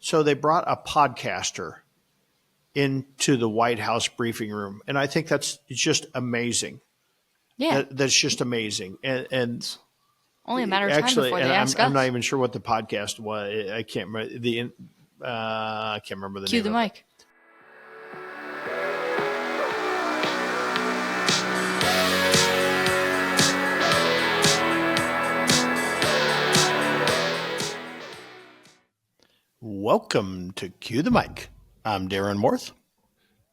So they brought a podcaster into the White House briefing room, and I think it's just amazing. Yeah. That's just amazing, and Only a matter of time actually, before they and ask I'm us. not even sure what the podcast was. I can't remember I can't remember the Cue name the of it. mic. Welcome to Cue the Mic. I'm Darren Worth.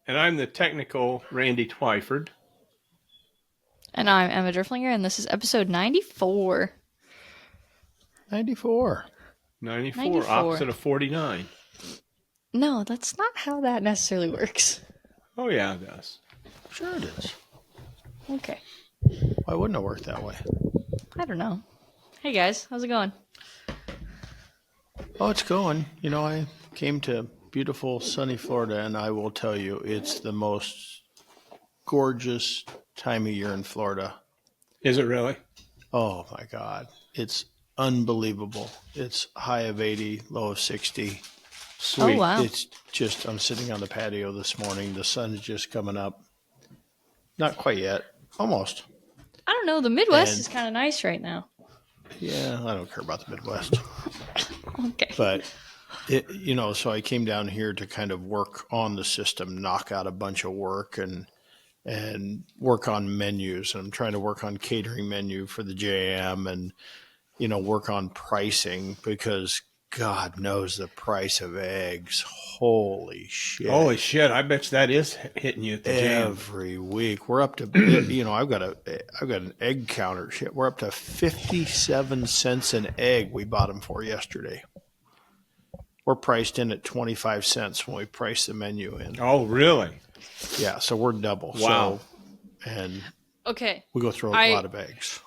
And I'm the technical Randy Twyford. And I'm Emma Derflinger, and this is episode 94. 94. 94, opposite of 49. No, that's not how that necessarily works. Oh, yeah, it does. Sure it is. Okay. Why wouldn't it work that way? I don't know. Hey guys, how's it going? Oh, it's going. You know, I came to beautiful, sunny Florida, and I will tell you, it's the most gorgeous time of year in Florida. Is it really? Oh, my God. It's unbelievable. It's high of 80, low of 60. Sweet. Oh, wow. It's just, I'm sitting on the patio this morning. The sun's just coming up. Not quite yet. Almost. I don't know. The Midwest And- is kind of nice right now. Yeah, I don't care about the Midwest. Okay. But, so I came down here to kind of work on the system, knock out a bunch of work and work on menus. And I'm trying to work on catering menu for the JM and, work on pricing because God knows the price of eggs. Holy shit. Holy shit, I bet you that is hitting you at the jam. Every week we're up to, I've got an egg counter. Shit, we're up to 57 cents an egg. We bought them for yesterday. We're priced in at 25 cents when we price the menu in. Oh, really? Yeah, so we're double. Wow. And Okay. we go through a lot of eggs.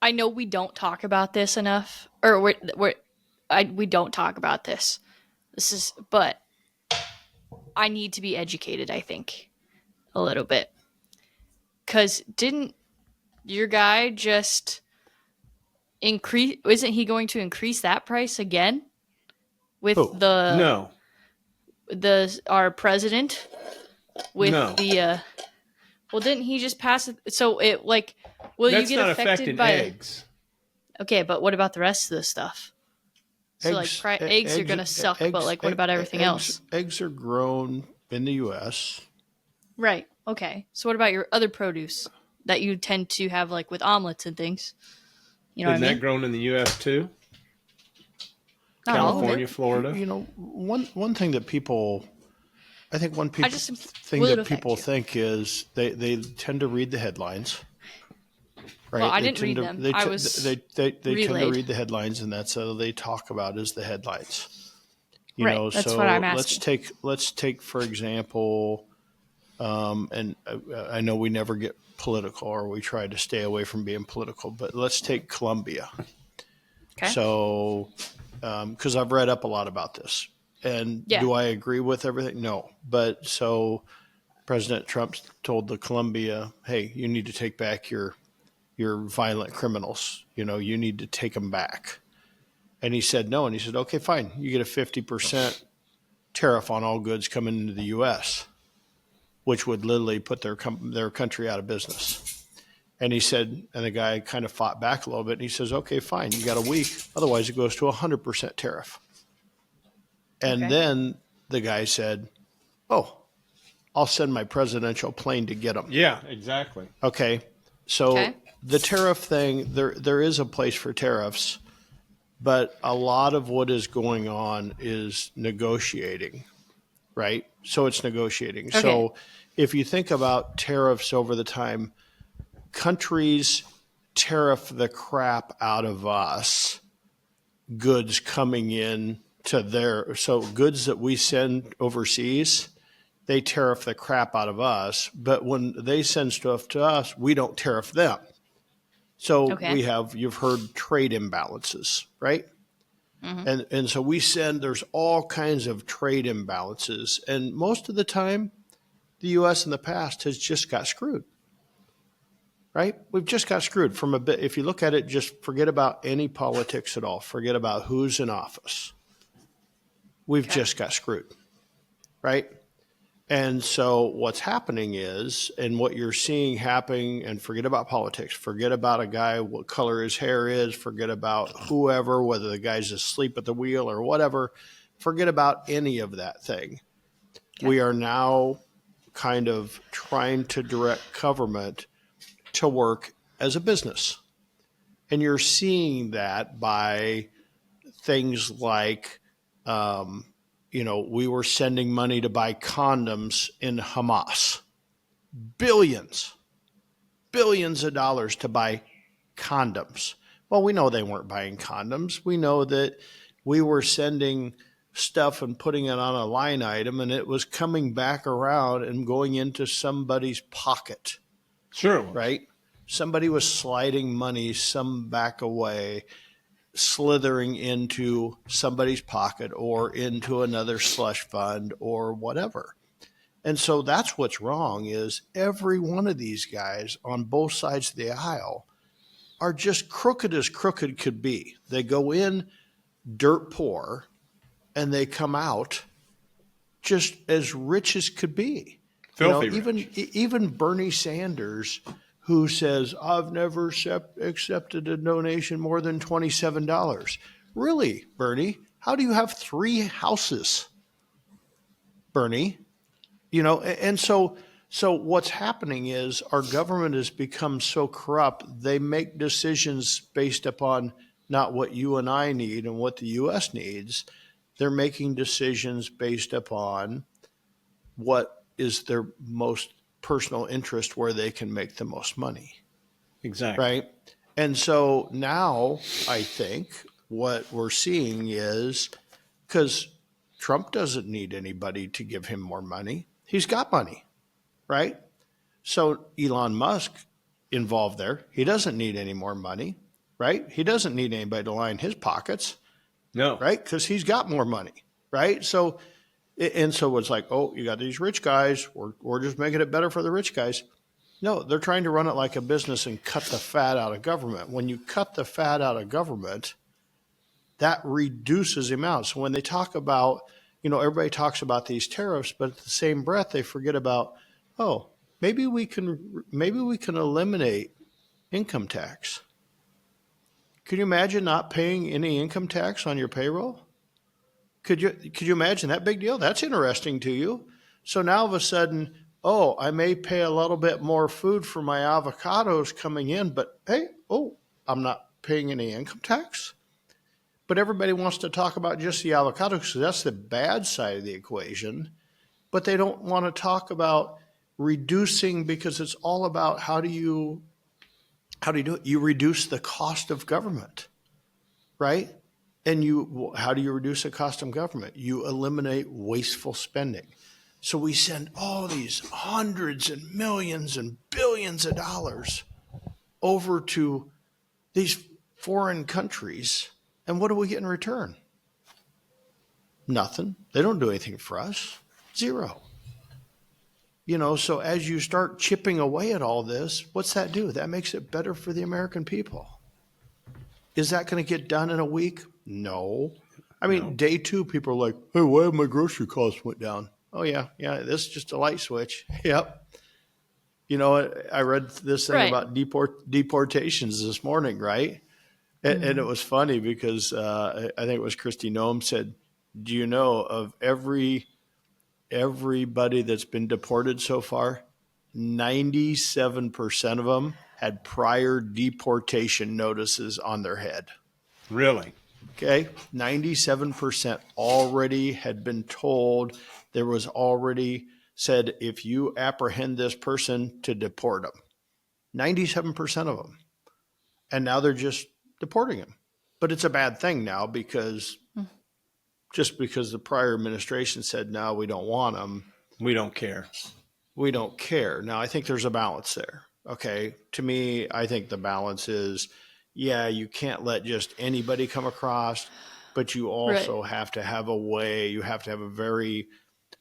I know we don't talk about this enough, or we don't talk about this. But I need to be educated, I think, a little bit. Because didn't your guy just increase? Isn't he going to increase that price again? With Who? No. Our president? With No. well, didn't he just pass it? So it will That's you get not affected affecting by eggs. Okay, but what about the rest of the stuff? So eggs are gonna suck, but what about everything else? Eggs are grown in the U.S. Right. Okay. So what about your other produce that you tend to have with omelets and things? You know Isn't what I that mean? grown in the U.S. too? Not all of California, it. Florida? One thing that people, I think one I just thing will that affect people you. think is they tend to read the headlines. Right? Well, I They didn't tend read to- them. They, I t- was they tend to relayed. read the headlines, and that's all they talk about is the headlines. Right, that's So what I'm let's asking. take for example, and I know we never get political, or we try to stay away from being political, but let's take Colombia. Okay. So, because I've read up a lot about this, and Yeah. do I agree with everything? No, but so President Trump told the Colombia, "Hey, you need to take back your violent criminals. You need to take them back." And he said no, and he said, "Okay, fine. You get a 50% tariff on all goods coming into the U.S., which would literally put their country out of business." And he said, and the guy kind of fought back a little bit, and he says, "Okay, fine. You got a week. Otherwise, it goes to 100% tariff." And Okay. then the guy said, "Oh, I'll send my presidential plane to get them." Yeah, exactly. Okay. So Okay. the tariff thing, there is a place for tariffs, but a lot of what is going on is negotiating, right? So it's negotiating. Okay. So if you think about tariffs over the time, countries tariff the crap out of us, goods coming in so goods that we send overseas, they tariff the crap out of us, but when they send stuff to us, we don't tariff them. So Okay. you've heard trade imbalances, right? Mm-hmm. And so there's all kinds of trade imbalances. And most of the time, the U.S. in the past has just got screwed, right? We've just got screwed from a bit. If you look at it, just forget about any politics at all. Forget about who's in office. We've Okay. just got screwed, right? And so what's happening is, and what you're seeing happening, and forget about politics, forget about a guy, what color his hair is, forget about whoever, whether the guy's asleep at the wheel or whatever, forget about any of that thing. Okay. We are now kind of trying to direct government to work as a business. And you're seeing that by things like, we were sending money to buy condoms in Hamas, billions, billions of dollars to buy condoms. Well, we know they weren't buying condoms. We know that we were sending stuff and putting it on a line item, and it was coming back around and going into somebody's pocket, Sure. right? Somebody was sliding money some back away, slithering into somebody's pocket or into another slush fund or whatever. And so that's what's wrong is every one of these guys on both sides of the aisle are just crooked as crooked could be. They go in dirt poor and they come out just as rich as could be. Filthy even Bernie Sanders, who says, I've never accepted a donation more than $27. Really, Bernie? How do you have 3 houses, Bernie? And so what's happening is our government has become so corrupt, they make decisions based upon not what you and I need and what the U.S. needs. They're making decisions based upon what is their most personal interest, where they can make the most money. Exactly. Right. And so now I think what we're seeing is, because Trump doesn't need anybody to give him more money. He's got money, right? So Elon Musk involved there. He doesn't need any more money, right? He doesn't need anybody to line his pockets, No. right? Because he's got more money, right? So it's like, oh, you got these rich guys. We're just making it better for the rich guys. No, they're trying to run it like a business and cut the fat out of government. When you cut the fat out of government, that reduces the amount. So when they talk about, everybody talks about these tariffs, but at the same breath, they forget about, maybe we can eliminate income tax. Could you imagine not paying any income tax on your payroll? Could you imagine that big deal? That's interesting to you. So now all of a sudden, I may pay a little bit more food for my avocados coming in, but hey, I'm not paying any income tax. But everybody wants to talk about just the avocados because that's the bad side of the equation. But they don't want to talk about reducing, because it's all about how do you do it? You reduce the cost of government, right? And how do you reduce the cost of government? You eliminate wasteful spending. So we send all these hundreds and millions and billions of dollars over to these foreign countries. And what do we get in return? Nothing. They don't do anything for us. Zero. So as you start chipping away at all this, what's that do? That makes it better for the American people. Is that going to get done in a week? No. I mean, Day 2, people are like, hey, why have my grocery costs went down? Oh, yeah, this is just a light switch. Yep. I read this thing about deportations this morning, right? And it was funny because I think it was Kristi Noem said, do you know of everybody that's been deported so far, 97% of them had prior deportation notices on their head. Really? Okay. 97% already had been told, there was already said, if you apprehend this person, to deport them. 97% of them. And now they're just deporting them. But it's a bad thing now because the prior administration said, no, we don't want them. We don't care. We don't care. Now, I think there's a balance there. Okay. To me, I think the balance is, you can't let just anybody come across, but you also have to have a way. You have to have a very,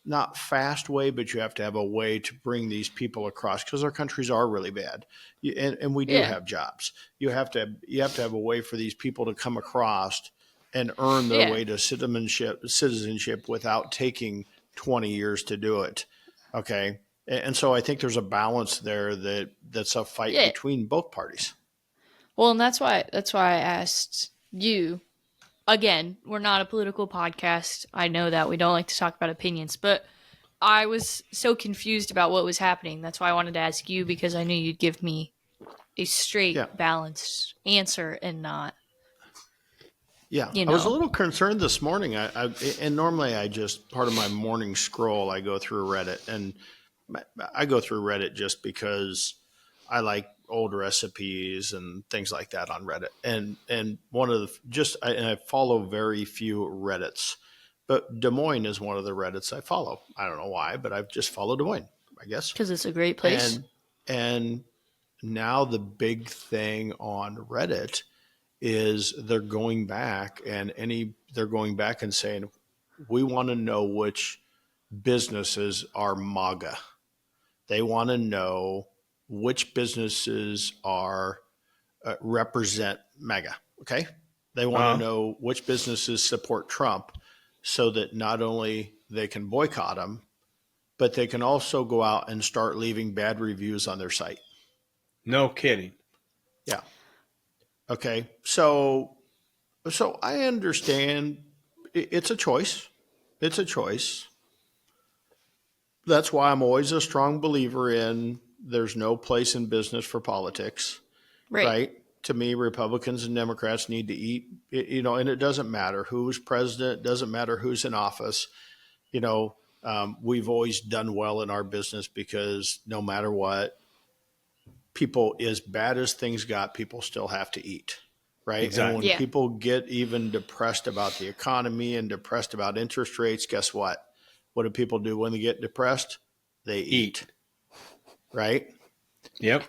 not fast way, but you have to have a way to bring these people across, because our countries are really bad. And we do have jobs. You have to have a way for these people to come across and earn their Yeah. way to citizenship without taking 20 years to do it. Okay. And so I think there's a balance there that's a fight Yeah. between both parties. Well, and that's why I asked you. Again, we're not a political podcast. I know that we don't like to talk about opinions, but I was so confused about what was happening. That's why I wanted to ask you, because I knew you'd give me a straight, Yeah. balanced answer and not, Yeah, you I was a know. little concerned this morning. And normally I just part of my morning scroll. I go through Reddit, and I go through Reddit just because I like old recipes and things like that on Reddit. And one of and I follow very few Reddits, but Des Moines is one of the Reddits I follow. I don't know why, but I've just followed Des Moines, I guess. Because it's a great place. And now the big thing on Reddit is they're going back and saying, we want to know which businesses are MAGA. They want to know which businesses are represent MAGA. Okay. They want to know which businesses support Trump so that not only they can boycott him, but they can also go out and start leaving bad reviews on their site. No kidding. Yeah. Okay. So I understand it's a choice. It's a choice. That's why I'm always a strong believer in there's no place in business for politics, right? To me, Republicans and Democrats need to eat, and it doesn't matter who's president, doesn't matter who's in office. We've always done well in our business because no matter what, people, as bad as things got, people still have to eat. Right. Exactly. And when people get even depressed about the economy and depressed about interest rates, guess what? What do people do when they get depressed? They eat. Right. Yep.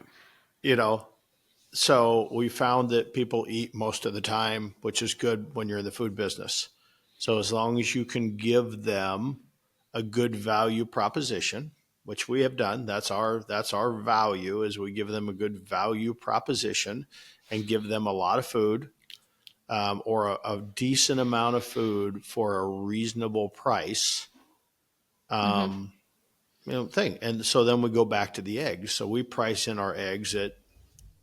So we found that people eat most of the time, which is good when you're in the food business. So as long as you can give them a good value proposition, which we have done, that's our value, is we give them a good value proposition and give them a lot of food, or a decent amount of food for a reasonable price, thing. And so then we go back to the eggs. So we price in our eggs at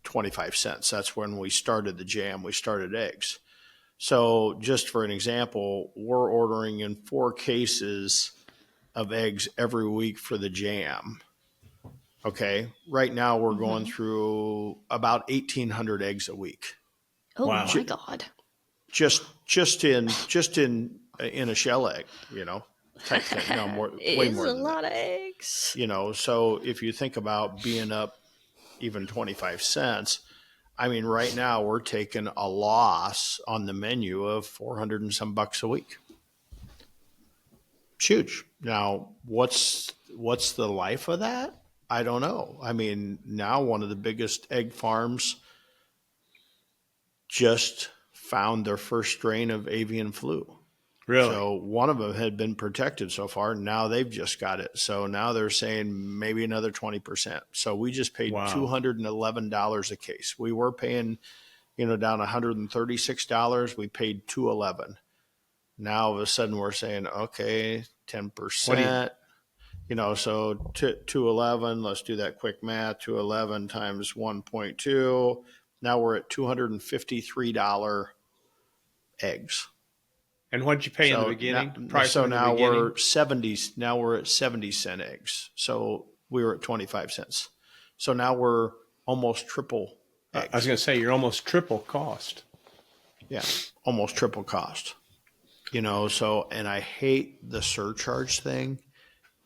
25 cents. That's when we started the jam. We started eggs. So just for an example, we're ordering in 4 cases of eggs every week for the jam. Okay. Right now we're going through about 1,800 eggs a week. Oh Wow. my God. Just in a shell egg, type thing. No, way more than a lot of eggs. that. So if you think about being up even 25 cents, I mean, right now we're taking a loss on the menu of 400 and some bucks a week. It's huge. Now, what's the life of that? I don't know. I mean, now one of the biggest egg farms just found their first strain of avian flu. Really? So one of them had been protected so far. Now they've just got it. So now they're saying maybe another 20%. So we just paid $211 a case. We were paying, down $136. We paid $211. Now all of a sudden we're saying, okay, 10%. So 211. Let's do that quick math. 211 times 1.2. Now we're at $253 eggs. And what'd you pay in the beginning? We're 70. Now we're at 70-cent eggs. So we were at 25 cents. So now we're almost triple eggs. I was going to say you're almost triple cost. Yeah, almost triple cost. So, and I hate the surcharge thing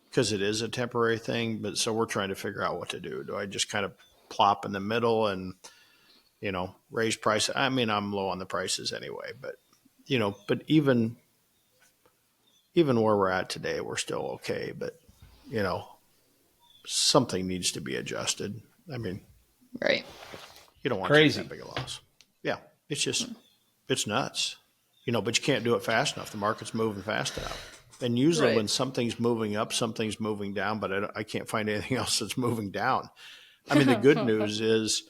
because it is a temporary thing. But so we're trying to figure out what to do. Do I just kind of plop in the middle and raise prices? I mean, I'm low on the prices anyway, but. But even where we're at today, we're still okay. But, something needs to be adjusted. I mean, right. You don't want to take that big a loss. Yeah. It's just, it's nuts, but you can't do it fast enough. The market's moving fast enough. And usually when something's moving up, something's moving down, but I can't find anything else that's moving down. I mean, the good news is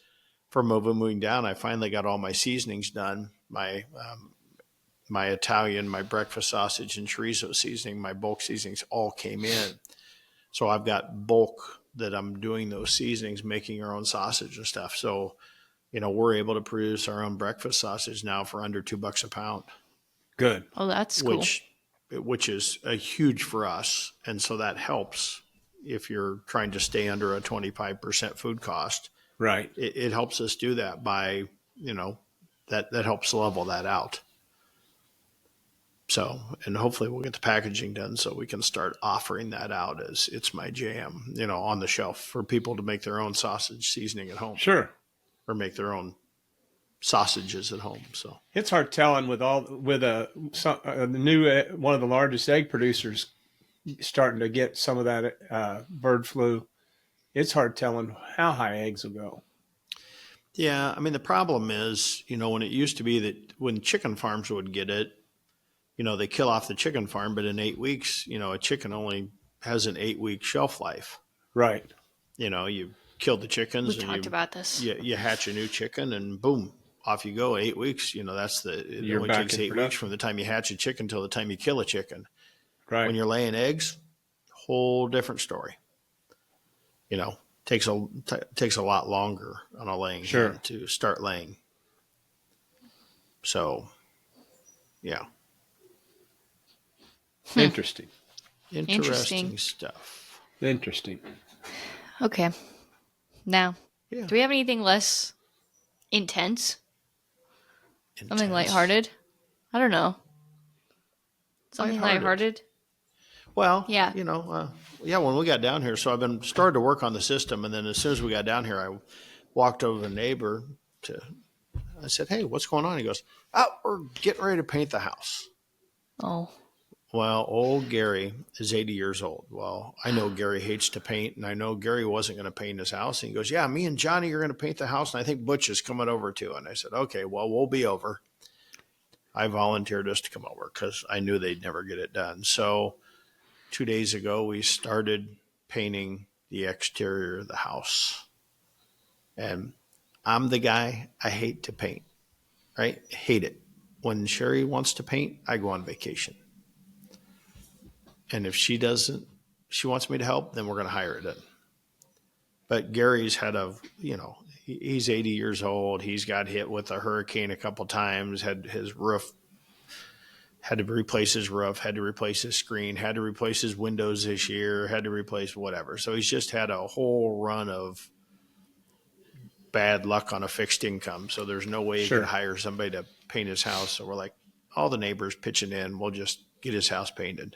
for moving down, I finally got all my seasonings done. My, my Italian, my breakfast sausage and chorizo seasoning, my bulk seasonings all came in. So I've got bulk that I'm doing those seasonings, making our own sausage and stuff. So, we're able to produce our own breakfast sausage now for under $2 a pound, Good. Oh, that's cool. which is a huge for us. And so that helps if you're trying to stay under a 25% food cost. Right. It helps us do that by, that helps level that out. So, and hopefully we'll get the packaging done so we can start offering that out as It's My Jam, on the shelf for people to make their own sausage seasoning at home Sure. or make their own sausages at home. So It's hard telling with the new one of the largest egg producers starting to get some of that bird flu. It's hard telling how high eggs will go. yeah, I mean, the problem is, when it used to be that when chicken farms would get it, they kill off the chicken farm, but in 8 weeks, a chicken only has an 8-week shelf life. Right. You kill the chickens We and talked about this. you hatch a new chicken and boom, off you go. 8 weeks, it You're only back takes in 8 weeks production. from the time you hatch a chicken till the time you kill a chicken. Right. When you're laying eggs, whole different story. Takes a lot longer on a laying Sure. hen to start laying. So, yeah, Interesting. interesting stuff. Interesting. Okay. Now, Yeah, do we have anything less intense? Something intense. lighthearted? I don't know. Something lighthearted? Well, Yeah. when we got down here, so I've been started to work on the system, and then as soon as we got down here, I walked over to the neighbor I said, "Hey, what's going on?" He goes, "Oh, we're getting ready to paint the house." Oh. Well, old Gary is 80 years old. Well, I know Gary hates to paint, and I know Gary wasn't going to paint his house. And he goes, "Yeah, me and Johnny are going to paint the house, and I think Butch is coming over too." And I said, "Okay, well, we'll be over." I volunteered us to come over because I knew they'd never get it done. So 2 days ago, we started painting the exterior of the house. And I'm the guy, I hate to paint, right? Hate it. When Sherry wants to paint, I go on vacation. And if she doesn't, she wants me to help, then we're going to hire it in. But Gary's he's 80 years old. He's got hit with a hurricane a couple times, had to replace his roof, had to replace his screen, had to replace his windows this year, had to replace whatever. So he's just had a whole run of bad luck on a fixed income. So there's no way he Sure. could hire somebody to paint his house. So we're like, all the neighbors pitching in, we'll just get his house painted.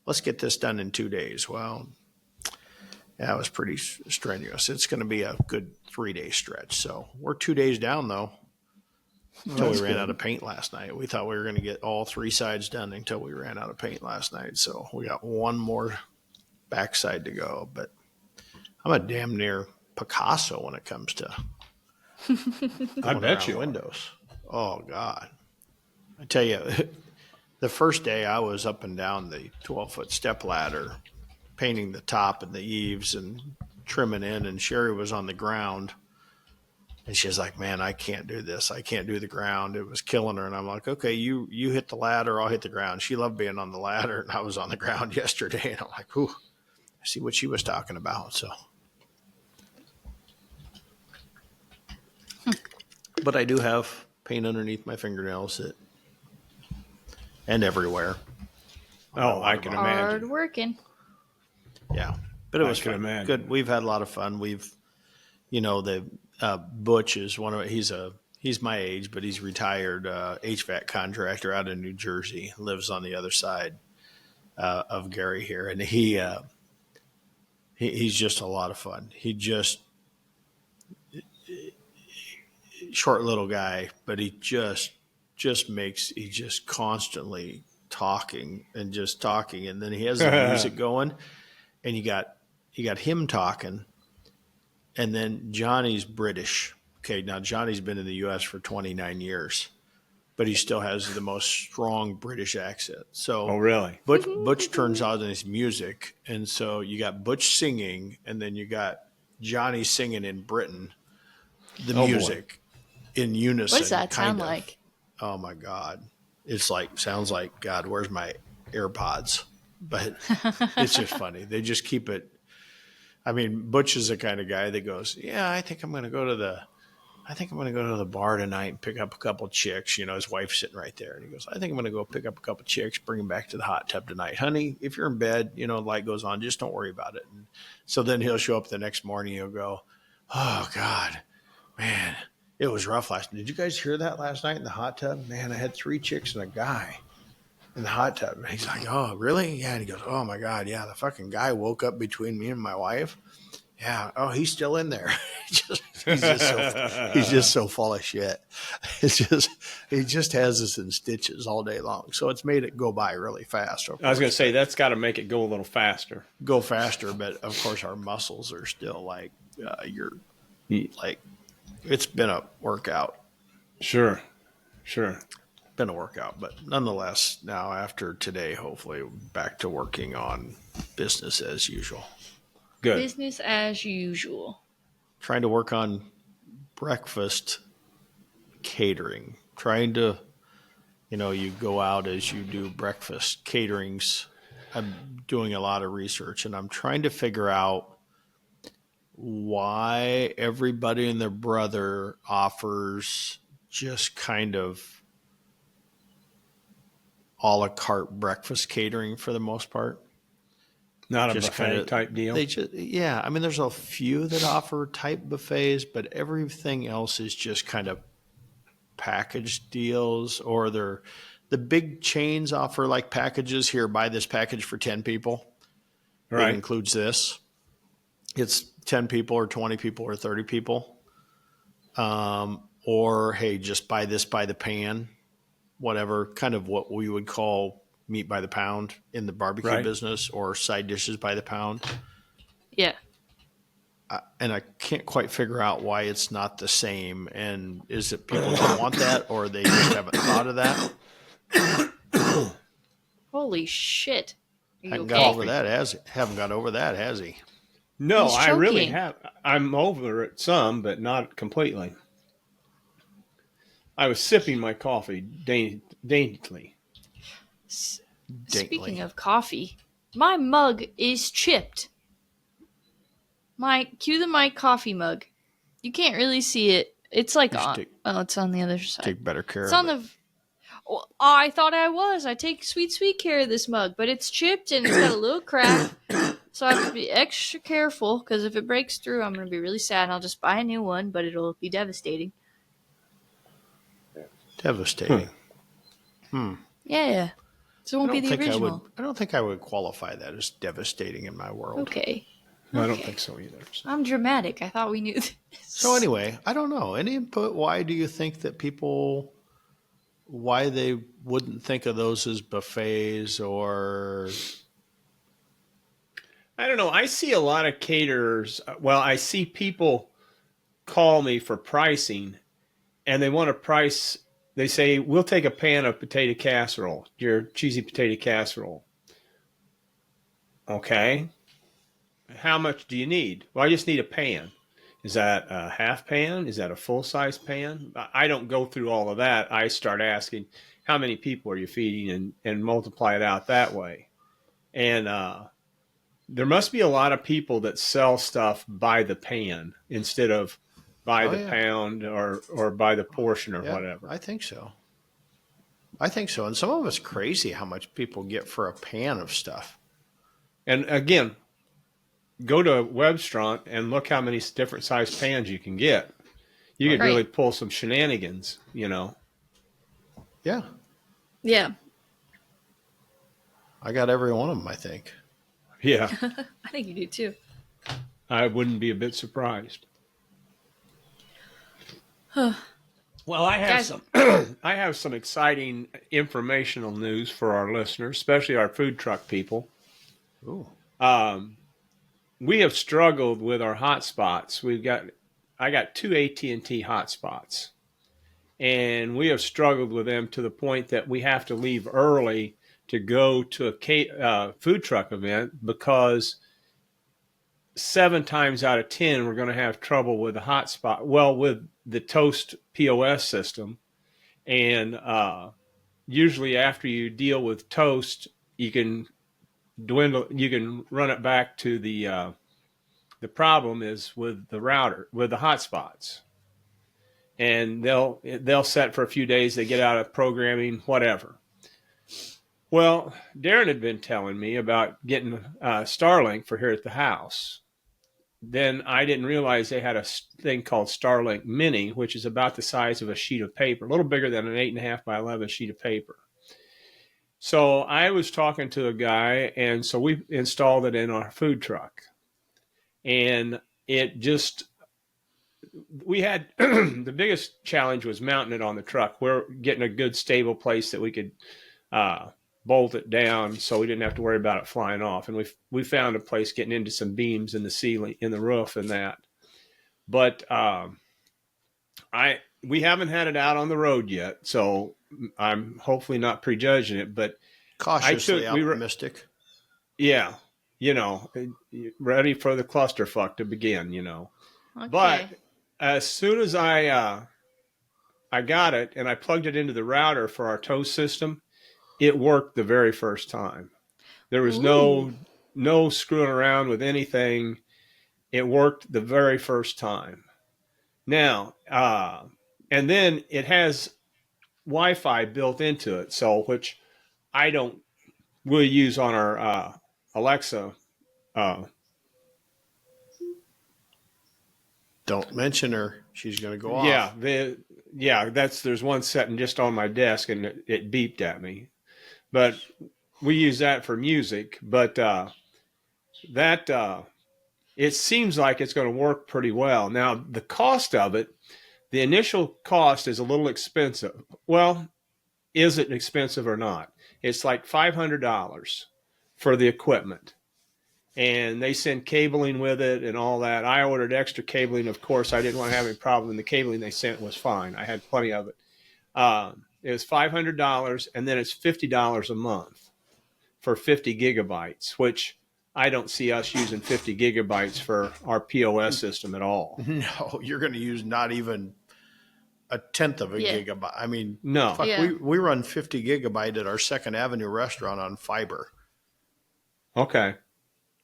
Let's get this done in 2 days. Well, that was pretty strenuous. It's going to be a good 3-day stretch. So we're 2 days down though. Until we That's ran good. out of paint last night. We thought we were going to get all 3 sides done until we ran out of paint last night. So we got one more backside to go. But I'm a damn near Picasso when it comes to I going bet around you. windows. Oh God! I tell you, the first day I was up and down the 12-foot step ladder, painting the top and the eaves and trimming in, and Sherry was on the ground. And she's like, "Man, I can't do this. I can't do the ground." It was killing her. And I'm like, "Okay, you hit the ladder, I'll hit the ground." She loved being on the ladder, and I was on the ground yesterday. And I'm like, "Ooh, I see what she was talking about." So, but I do have paint underneath my fingernails and everywhere. Oh, I can Hard imagine. working. Yeah, but it was can fun. imagine. Good. We've had a lot of fun. The Butch is he's my age, but he's retired HVAC contractor out of New Jersey. Lives on the other side of Gary here, and he's just a lot of fun. He just short little guy, but he just constantly talking, and then he has the music going, and you got him talking. And then Johnny's British. Okay, now Johnny's been in the U.S. for 29 years, but he still has the most strong British accent. So Oh, really? Butch turns out in his music, and so you got Butch singing, and then you got Johnny singing in Britain, the Oh, boy. music in unison. What does that sound kind of. like? Oh my God, it's like, sounds like, God, where's my AirPods? But it's just funny. They just keep it. I mean, Butch is the kind of guy that goes, yeah, I think I'm going to go to the bar tonight and pick up a couple chicks. You know, his wife's sitting right there. And he goes, I think I'm going to go pick up a couple chicks, bring them back to the hot tub tonight. Honey, if you're in bed, you know, the light goes on, just don't worry about it. And so then he'll show up the next morning. He'll go, oh, God, man, it was rough last night. Did you guys hear that last night in the hot tub? Man, I had 3 chicks and a guy in the hot tub. And he's like, oh, really? Yeah. And he goes, oh, my God, yeah, the fucking guy woke up between me and my wife. Yeah. Oh, he's still in there. he's just so full of shit. He just has us in stitches all day long. So it's made it go by really fast. I was going to say that's got to make it go a little faster. Go faster, but of course our muscles are still like it's been a workout. Sure. Been a workout, but nonetheless, now after today, hopefully back to working on business as usual. Good. Business as usual. Trying to work on breakfast catering. Trying to, you know, you go out as you do breakfast caterings. I'm doing a lot of research and I'm trying to figure out why everybody and their brother offers just kind of a la carte breakfast catering for the most part. Not a Just buffet kinda, type deal. I mean, there's a few that offer type buffets, but everything else is just kind of packaged deals, or the big chains offer like packages. Here, buy this package for 10 people. Right. It includes this. It's 10 people or 20 people or 30 people. Or, hey, just buy this by the pan, whatever, kind of what we would call meat by the pound in the barbecue business, or side dishes by the pound. Yeah. And I can't quite figure out why it's not the same. And is it people don't want that, or they just haven't thought of that? Holy shit. Are you Haven't okay? got over that, has he? No, He's I really choking. have. I'm over it some, but not completely. I was sipping my coffee daintily. Speaking of coffee, my mug is chipped. Cue the mic coffee mug. You can't really see it. It's like You should on. It's on the other side. Take better care It's of on it. the. Well, I thought I was. I take sweet care of this mug, but it's chipped and it's got a little crack. So I have to be extra careful because if it breaks through, I'm going to be really sad and I'll just buy a new one, but it'll be devastating. Devastating. Yeah. So it won't be the original. I don't think I would qualify that as devastating in my world. Okay. I don't think so either. I'm dramatic. I thought we knew this. So anyway, I don't know. Any input? Why do you think that why they wouldn't think of those as buffets, or? I don't know. I see a lot of caterers. Well, I see people call me for pricing, and they want to price. They say, we'll take a pan of potato casserole, your cheesy potato casserole. Okay. How much do you need? Well, I just need a pan. Is that a half pan? Is that a full-size pan? I don't go through all of that. I start asking, how many people are you feeding, and multiply it out that way. And there must be a lot of people that sell stuff by the pan instead of by the pound or by the portion or whatever. I think so. And some of it's crazy how much people get for a pan of stuff. And again, go to Webstront and look how many different size pans you can get. You could really pull some shenanigans, you know. Yeah. Yeah. I got every one of them, I think. Yeah. I think you do too. I wouldn't be a bit surprised. Well, I have some exciting informational news for our listeners, especially our food truck people. Ooh. We have struggled with our hotspots. I got 2 AT&T hotspots, and we have struggled with them to the point that we have to leave early to go to a food truck event because 7 times out of 10 we're going to have trouble with the hotspot. Well, with the Toast POS system, and usually after you deal with toast, you can run it back to the problem is with the router, with the hotspots. And they'll set for a few days, they get out of programming, whatever. Well, Darren had been telling me about getting Starlink for here at the house. Then I didn't realize they had a thing called Starlink Mini, which is about the size of a sheet of paper, a little bigger than an 8.5 by 11 sheet of paper. So I was talking to a guy, and so we installed it in our food truck. And we had the biggest challenge was mounting it on the truck. We're getting a good stable place that we could bolt it down so we didn't have to worry about it flying off. And we found a place getting into some beams in the ceiling, in the roof and that. But we haven't had it out on the road yet, so I'm hopefully not prejudging it, but Cautiously optimistic. Yeah, ready for the clusterfuck to begin, Okay. But as soon as I got it and I plugged it into the router for our toast system, it worked the very first time. There was no screwing around with anything. It worked the very first time. Now, and then it has Wi-Fi built into it, so which we'll use on our Alexa. Don't mention her. She's going to go off. There's one setting just on my desk and it beeped at me. But we use that for music, but it seems like it's going to work pretty well. Now, the cost of it, the initial cost is a little expensive. Well, is it expensive or not? It's like $500 for the equipment. And they send cabling with it and all that. I ordered extra cabling. Of course, I didn't want to have any problem. The cabling they sent was fine. I had plenty of it. It was $500, and then it's $50 a month for 50 gigabytes, which I don't see us using 50 gigabytes for our POS system at all. No, you're going to use not even a tenth of a gigabyte. I mean, no. Fuck, we run 50 gigabyte at our Second Avenue restaurant on fiber. Okay.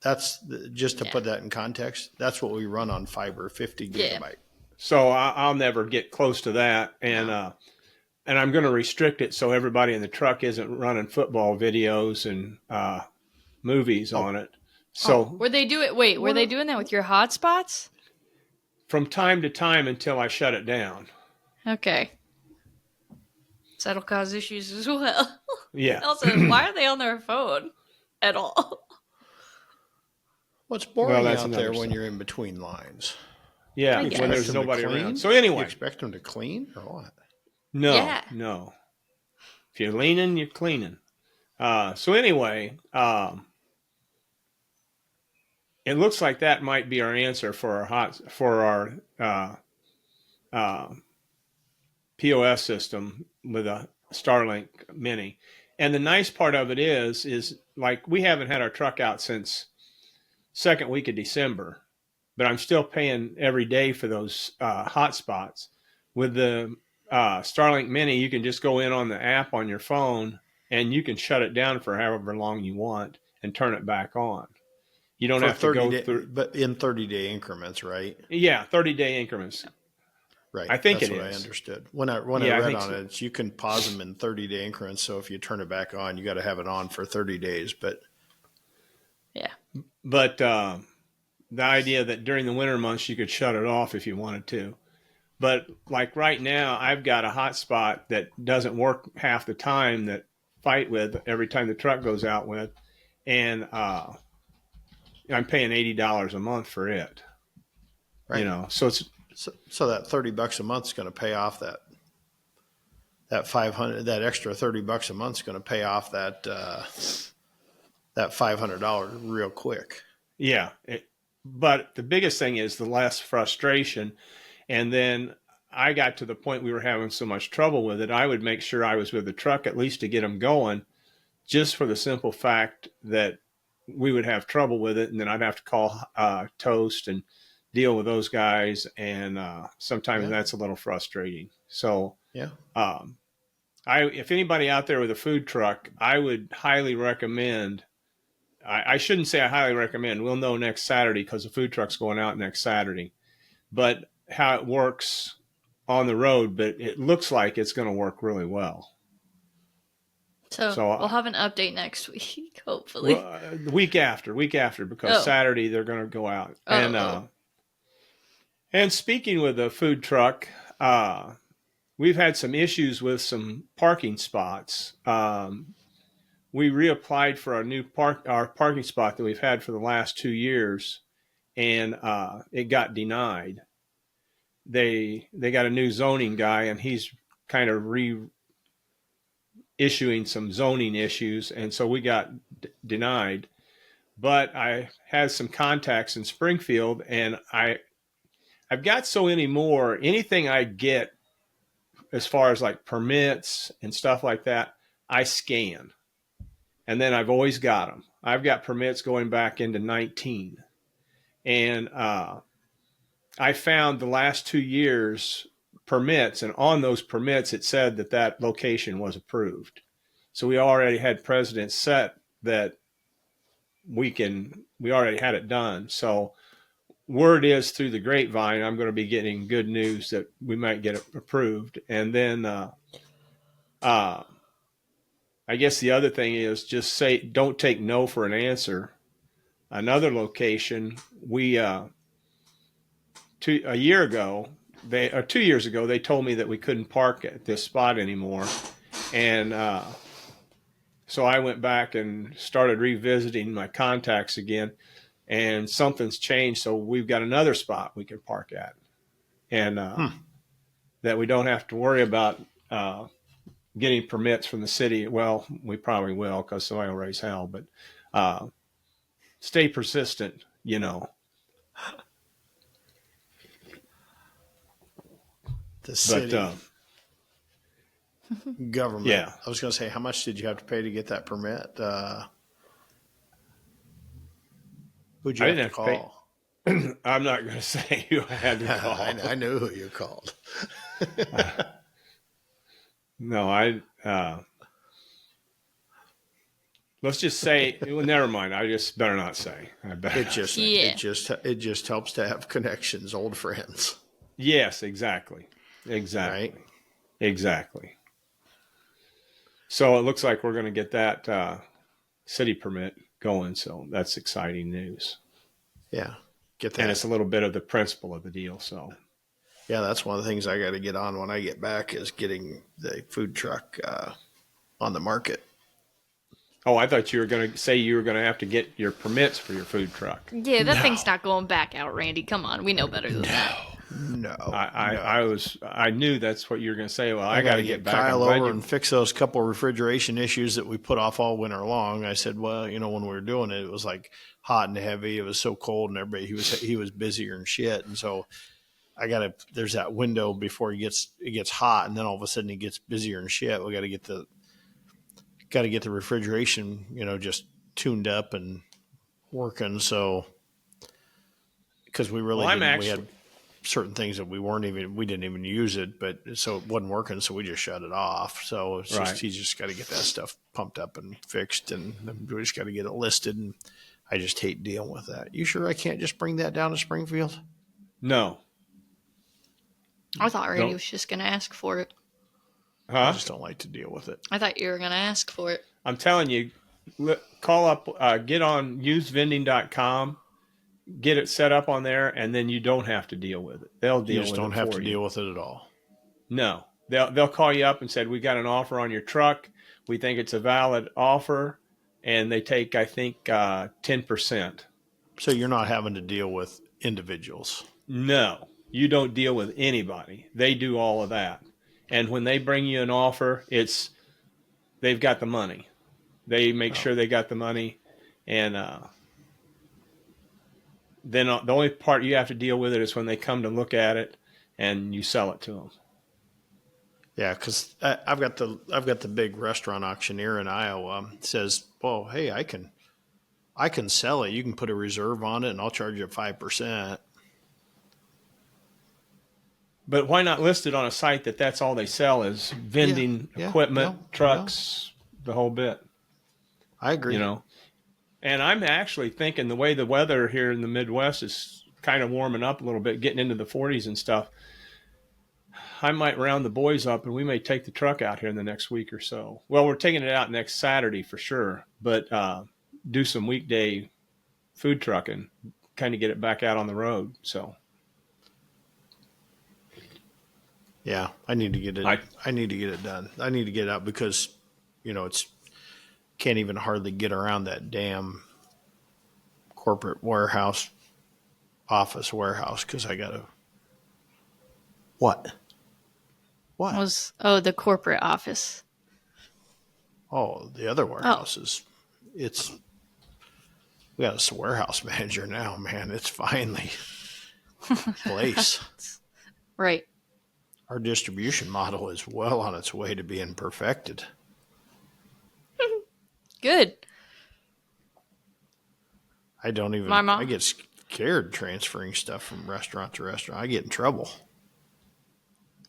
That's just to put that in context. That's what we run on fiber, 50 gigabyte. So I'll never get close to that. And I'm going to restrict it so everybody in the truck isn't running football videos and movies on it. So were they doing that with your hotspots? From time to time until I shut it down. Okay. So that'll cause issues as well. Yeah. Also, why are they on their phone at all? What's boring out there when you're in between lines? Yeah, when there's nobody around. So anyway. You expect them to clean or what? No. If you're leaning, you're cleaning. So anyway, it looks like that might be our answer for our POS system with a Starlink Mini. And the nice part of it is like we haven't had our truck out since second week of December, but I'm still paying every day for those hotspots. With the Starlink Mini, you can just go in on the app on your phone and you can shut it down for however long you want and turn it back on. You don't have to go through, but in 30-day increments, right? Yeah, 30-day increments. Right. I think that's it what is. I understood. When I read on it, it's, you can pause them in 30-day increments. So if you turn it back on, you got to have it on for 30 days. But the idea that during the winter months you could shut it off if you wanted to. But like right now, I've got a hotspot that doesn't work half the time that Fight with every time the truck goes out with, and I'm paying $80 a month for it. right. So it's. So that $30 a month is going to pay off that 500. That extra $30 a month is going to pay off that $500 real quick. Yeah, but the biggest thing is the less frustration. And then I got to the point we were having so much trouble with it, I would make sure I was with the truck at least to get them going, just for the simple fact that we would have trouble with it, and then I'd have to call Toast and deal with those guys, and sometimes that's a little frustrating. So if anybody out there with a food truck, I would highly recommend. I shouldn't say I highly recommend. We'll know next Saturday because the food truck's going out next Saturday. But how it works on the road, but it looks like it's going to work really well. So, So, we'll have an update next week, hopefully. Well, the week after, because Oh. Saturday they're going to go out. Oh. And speaking with the food truck, we've had some issues with some parking spots. We reapplied for our parking spot that we've had for the last 2 years, and it got denied. They got a new zoning guy, and he's kind of issuing some zoning issues, and so we got denied. But I had some contacts in Springfield, and I've got so many more. Anything I get as far as like permits and stuff like that, I scan, and then I've always got them. I've got permits going back into 19, and I found the last 2 years permits, and on those permits it said that location was approved. So we already had precedent set that we already had it done. So word is through the grapevine, I'm going to be getting good news that we might get it approved. And then I guess the other thing is just don't take no for an answer. Another location, we 2 years ago, they told me that we couldn't park at this spot anymore. And so I went back and started revisiting my contacts again, and something's changed. So we've got another spot we can park at, and that we don't have to worry about getting permits from the city. Well, we probably will because somebody will raise hell, but stay persistent, you know. The city government. Yeah. I was going to say, how much did you have to pay to get that permit? Who'd you I have didn't to have to pay. call? I'm not going to say who I had to call. I knew who you called. No, let's just say, well, never mind. I just better not say. I better It not just, say. Yeah. it just helps to have connections, old friends. Yes, exactly. Right? Exactly. So it looks like we're going to get that city permit going. So that's exciting news. Yeah. Get that. And it's a little bit of the principle of the deal. So Yeah, that's one of the things I got to get on when I get back is getting the food truck on the market. Oh, I thought you were going to say you were going to have to get your permits for your food truck. Yeah, that thing's not going back out, Randy. Come on, we know better than that. No. I knew that's what you were going to say. Well, I got to get back. Kyle over and fix those couple refrigeration issues that we put off all winter long. I said, well, you know, when we were doing it, it was like hot and heavy. It was so cold, and everybody he was busier and shit. And so there's that window before it gets hot, and then all of a sudden it gets busier and shit. We got to get the refrigeration, you know, just tuned up and working. So because we really we had certain things that we didn't even use it, but so it wasn't working, so we just shut it off. So it's just you just got to get that stuff pumped up and fixed, and we just got to get it listed. And I just hate dealing with that. You sure I can't just bring that down to Springfield? No. I thought Randy was just going to ask for it. I just don't like to deal with it. I thought you were going to ask for it. I'm telling you, call up, get on usedvending.com, get it set up on there, and then you don't have to deal with it. They'll deal with it. You just don't have to deal with it at all. No. They'll call you up and say, we got an offer on your truck. We think it's a valid offer. And they take, I think, 10%. So you're not having to deal with individuals? No. You don't deal with anybody. They do all of that. And when they bring you an offer, they've got the money. They make sure they got the money. And then the only part you have to deal with it is when they come to look at it and you sell it to them. Yeah, because I've got the big restaurant auctioneer in Iowa says, well, hey, I can sell it. You can put a reserve on it and I'll charge you 5%. But why not list it on a site that's all they sell is vending Yeah, equipment, no, trucks, the whole bit, I agree. you know? And I'm actually thinking the way the weather here in the Midwest is kind of warming up a little bit, getting into the 40s and stuff. I might round the boys up and we may take the truck out here in the next week or so. Well, we're taking it out next Saturday for sure, but do some weekday food trucking, kind of get it back out on the road. So, Yeah, I need to get it. I- I need to get it done. I need to get it out because, it's can't even hardly get around that damn corporate warehouse, office warehouse because I gotta. What? What? The corporate office. Oh, the other warehouses. It's we got a warehouse manager now, man. It's finally place. Right. Our distribution model is well on its way to being perfected. Good. I don't even. My mom- I get scared transferring stuff from restaurant to restaurant. I get in trouble.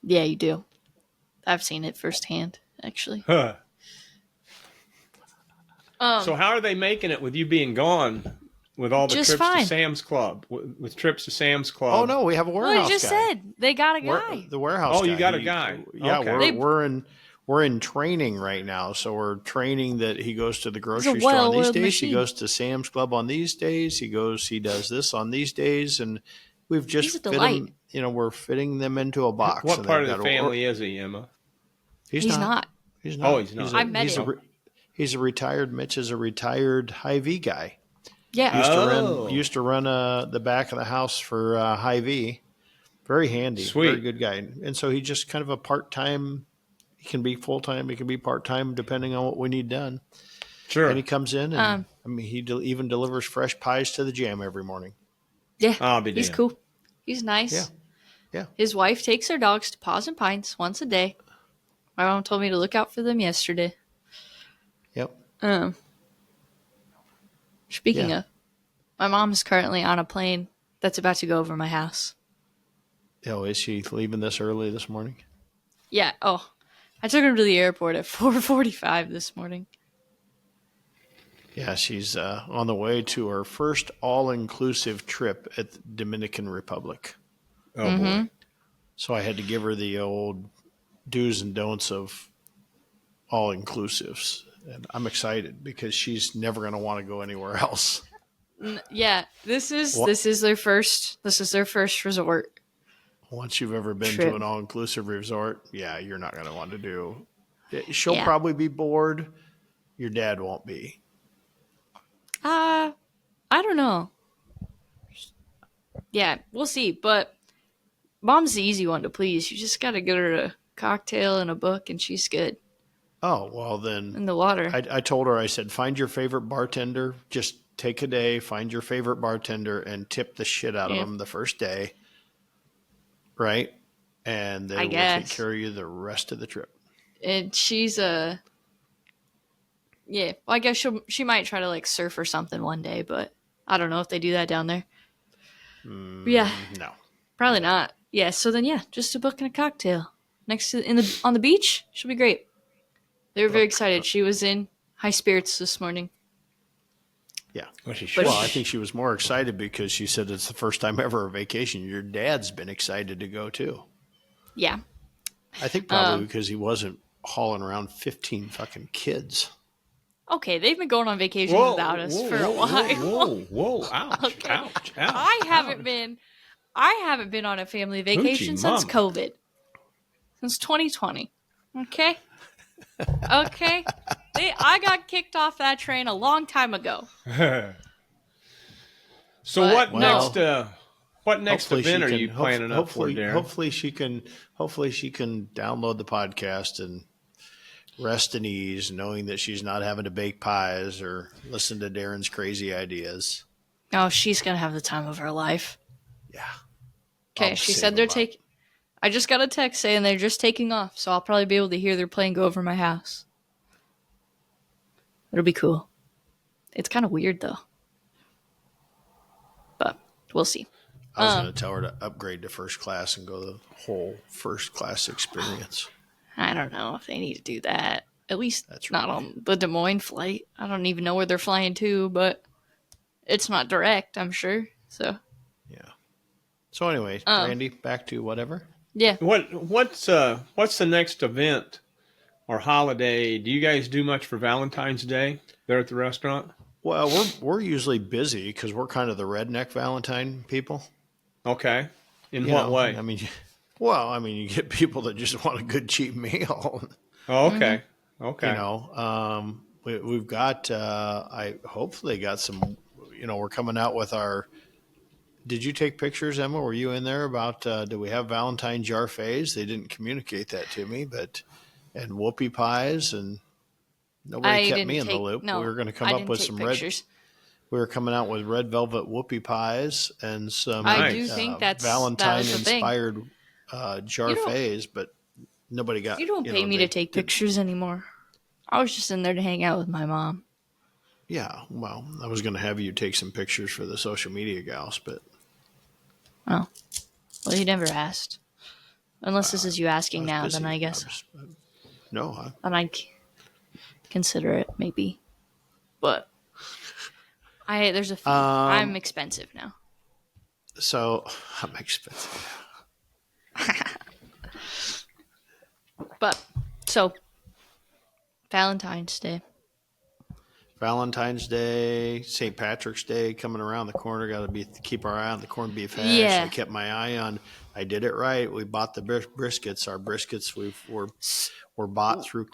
Yeah, you do. I've seen it firsthand, actually. so how are they making it with you being gone? With all the Just trips fine. to Sam's Club, with trips to Sam's Club. Oh no, we have a Well, warehouse you just guy. said they got a guy. The warehouse. Oh, you guy. got a guy. Yeah, Okay. we're in training right now. So we're training that he goes to the grocery a store on these well-oiled days. machine. He goes to Sam's Club on these days. He does this on these days, and we've just He's a fit delight. him. We're fitting them into a box. What and part of they've the got to family is he, Emma? He's He's not. not. He's not. Oh, he's not. a- I met he's him. He's a retired. Mitch is a retired Hy-Vee guy. Yeah. Used to run the back of the house for Hy-Vee. Very handy, Sweet. very good guy. And so he just kind of a part-time. He can be full-time. He can be part-time depending on what we need done. Sure. And he comes in and he even delivers fresh pies to the jam every morning. Yeah. I'll be He's damned. cool. He's nice. Yeah. Yeah. His wife takes her dogs to Paws and Pines once a day. My mom told me to look out for them yesterday. Yep. Speaking Yeah. of, my mom's currently on a plane that's about to go over my house. Oh, is she leaving this early this morning? Yeah. Oh, I took her to the airport at 4:45 this morning. Yeah, she's on the way to her first all-inclusive trip at the Dominican Republic. Oh boy. So I had to give her the old do's and don'ts of all-inclusives. And I'm excited because she's never going to want to go anywhere else. Yeah, this is What? their first resort. Once you've ever been Trip. to an all-inclusive resort, yeah, you're not going to want to do. She'll Yeah. probably be bored. Your dad won't be. I don't know. Yeah, we'll see. But mom's the easy one to please. You just gotta get her a cocktail and a book, and she's good Oh, well then. in the water. I told her, I said, find your favorite bartender. Just take a day, find your favorite bartender, and tip the shit out of Yeah. them the first day. Right? And they I will take guess. care of you the rest of the trip. And she's yeah. Well, I guess she might try to like surf or something one day, but I don't know if they do that down there. But yeah, No. probably not. Yeah. So then, yeah, just a book and a cocktail next to on the beach. She'll be great. They were very excited. She was in high spirits this morning. Yeah. Well, she should. But- Well, I think she was more excited because she said it's the first time ever a vacation. Your dad's been excited to go too. Yeah. I think probably because he wasn't hauling around 15 fucking kids. Okay, they've been going on vacation without us for a while. Whoa, ouch, Okay. ouch. I haven't been on a family vacation Hoochie since mama. COVID. Since 2020. Okay? Okay? I got kicked off that train a long time ago. So But what next Hopefully event are she you can- planning up for, Darren? Hopefully she can download the podcast and rest in ease, knowing that she's not having to bake pies or listen to Darren's crazy ideas. Oh, she's going to have the time of her life. Yeah. Okay, I'll she save said they're them up. taking. I just got a text saying they're just taking off, so I'll probably be able to hear their plane go over my house. It'll be cool. It's kind of weird though, but we'll see. I was going to tell her to upgrade to first class and go the whole first class experience. I don't know if they need to do that. At least That's not right. on the Des Moines flight. I don't even know where they're flying to, but it's not direct, I'm sure. So, Yeah. So anyway, Randy, back to whatever. yeah. What's the next event or holiday? Do you guys do much for Valentine's Day there at the restaurant? Well, we're usually busy because we're kind of the redneck Valentine people. Okay. In You what know, way? I mean, you get people that just want a good cheap meal. Oh, okay. Okay. You know, we've got. I hopefully got some. You know, we're coming out with our. Did you take pictures, Emma? Were you in there about? Do we have Valentine jarfets? They didn't communicate that to me, but and whoopie pies and nobody I kept didn't me in the take loop. no. We were going to come I up didn't with take some pictures. We were coming out with red velvet whoopie pies and some I do Nice. think that Valentine was the thing. inspired You don't jarfets, but nobody got. you don't pay me to take pictures anymore. I was just in there to hang out with my mom. Yeah, well, I was going to have you take some pictures for the social media gals, but Oh, well, you never asked. Unless this is you I asking was now, busy. then I guess No, then I'd consider it maybe. But there's a fee. I'm expensive now. so I'm expensive. But so Valentine's Day. Valentine's Day, St. Patrick's Day coming around the corner. Got to keep our eye on the corned beef hash. Yeah. I kept my eye on. I did it right. We bought the briskets. Our briskets were bought through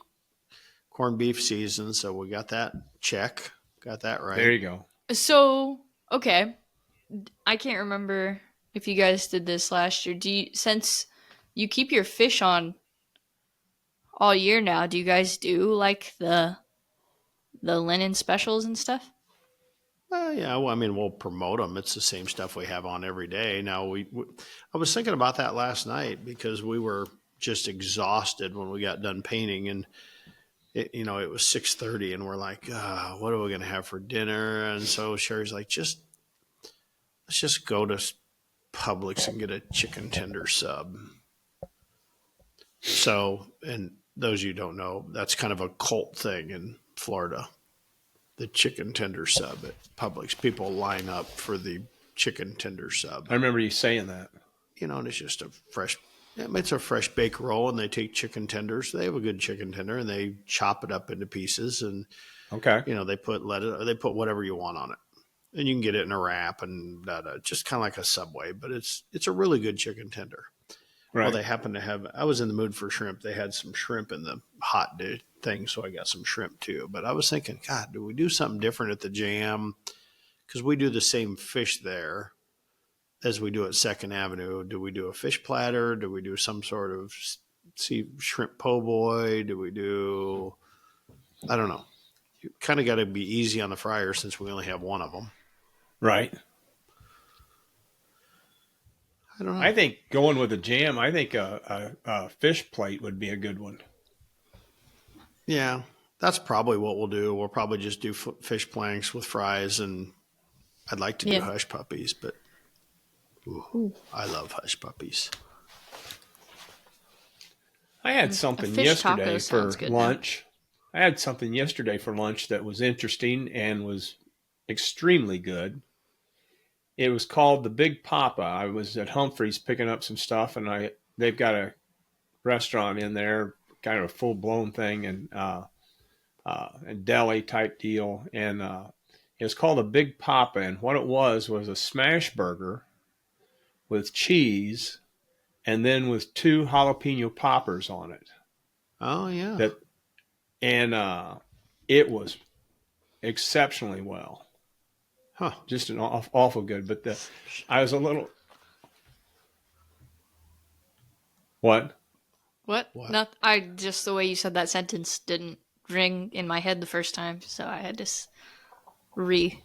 corned beef season, so we got that check. Got that right. There you go. So okay, I can't remember if you guys did this last year. Since you keep your fish on all year now, do you guys do like the linen specials and stuff? Yeah, well, I mean, we'll promote them. It's the same stuff we have on every day. Now, I was thinking about that last night because we were just exhausted when we got done painting, and it was 6:30, and we're like, what are we going to have for dinner? And so Sherry's like, let's just go to Publix and get a chicken tender sub. So, and those of you who don't know, that's kind of a cult thing in Florida. The chicken tender sub at Publix. People line up for the chicken tender sub. I remember you saying that. And it's just it's a fresh baked roll, and they take chicken tenders. They have a good chicken tender, and they chop it up into pieces, and Okay. they put lettuce, or they put whatever you want on it, and you can get it in a wrap and just kind of like a Subway, but it's a really good chicken tender. Right. Well, they happen to have. I was in the mood for shrimp. They had some shrimp in the hot thing, so I got some shrimp too. But I was thinking, God, do we do something different at the Jam? Because we do the same fish there as we do at Second Avenue. Do we do a fish platter? Do we do some sort of shrimp po' boy? Do we do? I don't know. You kind of got to be easy on the fryer since we only have one of them. Right. I don't know. I think going with a jam, I think a fish plate would be a good one. Yeah, that's probably what we'll do. We'll probably just do fish planks with fries, and I'd like to do hush puppies, but I love hush puppies. I had something fish taco yesterday for sounds good now. lunch. I had something yesterday for lunch that was interesting and was extremely good. It was called the Big Papa. I was at Humphreys picking up some stuff, and they've got a restaurant in there, kind of a full blown thing, and a deli type deal. And it was called a Big Papa, and what it was a smash burger with cheese, and then with 2 jalapeno poppers on it. Oh yeah. It was exceptionally well. Huh. Just an awful good. But I was a little. What? What? Not. I just the way you said that sentence didn't ring in my head the first time, so I had to rethink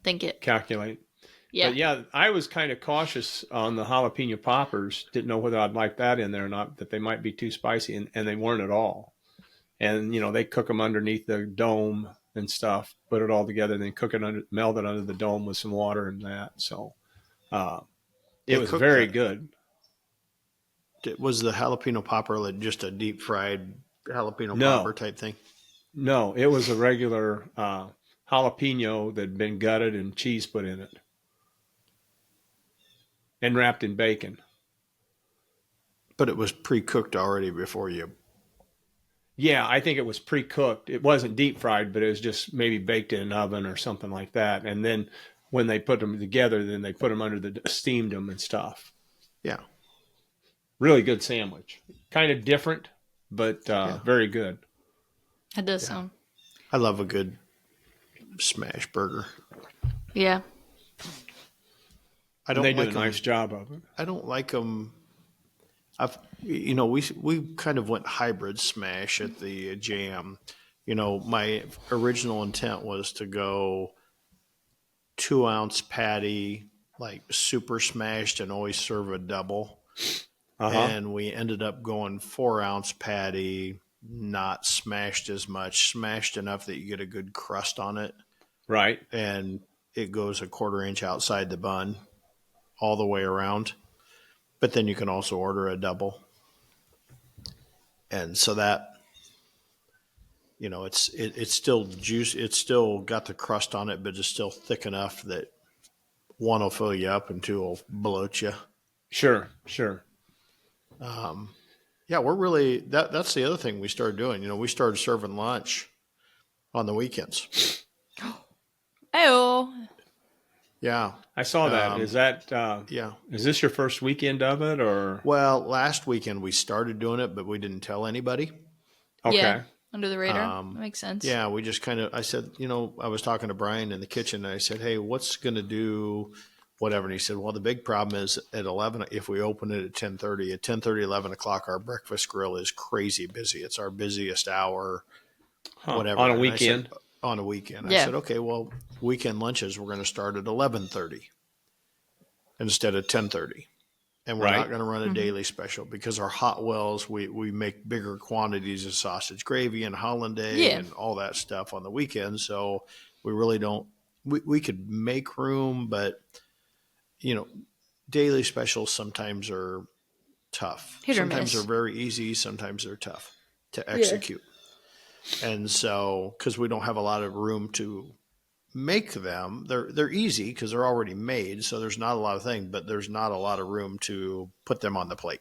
it. Calculate. Yeah. But yeah, I was kind of cautious on the jalapeno poppers. Didn't know whether I'd like that in there or not, that they might be too spicy, and they weren't at all. And, they cook them underneath the dome and stuff, put it all together, and then melt it under the dome with some water and that. So It They was cooked very that. good. Was the jalapeno popper like just a deep fried jalapeno popper No, type thing? no, it was a regular jalapeno that had been gutted and cheese put in it and wrapped in bacon. But it was pre-cooked already before you. Yeah, I think it was pre-cooked. It wasn't deep fried, but it was just maybe baked in an oven or something like that. And then when they put them together, then they put them under the steamed them and stuff. Yeah, Really good sandwich. Kind of different, but yeah, very good. That does yeah. sound. I love a good smash burger. Yeah. I And they don't do like a them. nice job of it. I don't like them. We kind of went hybrid smash at the Jam. My original intent was to go 2 ounce patty, like super smashed, and always serve a double. Uh-huh. And we ended up going 4 ounce patty, not smashed as much, smashed enough that you get a good crust on it, Right. and it goes a 1/4 inch outside the bun all the way around. But then you can also order a double. And so that, it's still juice. It's still got the crust on it, but it's still thick enough that one will fill you up and two will bloat you. Sure, sure. Yeah, we're really that's the other thing we started doing. We started serving lunch on the weekends. Ayo. Yeah. I saw that. Is that Yeah. is this your first weekend of it or Well, last weekend we started doing it, but we didn't tell anybody. okay. Yeah. Under the radar. That makes sense. Yeah, we just I said, I was talking to Brian in the kitchen and I said, hey, what's going to do whatever? And he said, well, the big problem is at 11, if we open it at 10:30, at 10:30, 11 o'clock, our breakfast grill is crazy busy. It's our busiest hour, whatever. On a And I said, weekend? on a weekend. Yeah. I said, okay, well, weekend lunches, we're going to start at 11:30 instead of 10:30. And we're Right. not going to run a daily special because our hot wells, we make bigger quantities of sausage gravy and hollandaise Yeah. and all that stuff on the weekend. So we really don't, we could make room, but, daily specials sometimes are tough. Hit or Sometimes miss. they're very easy. Sometimes they're tough to execute. And so, because we don't have a lot of room to make them, they're easy because they're already made. So there's not a lot of things, but there's not a lot of room to put them on the plate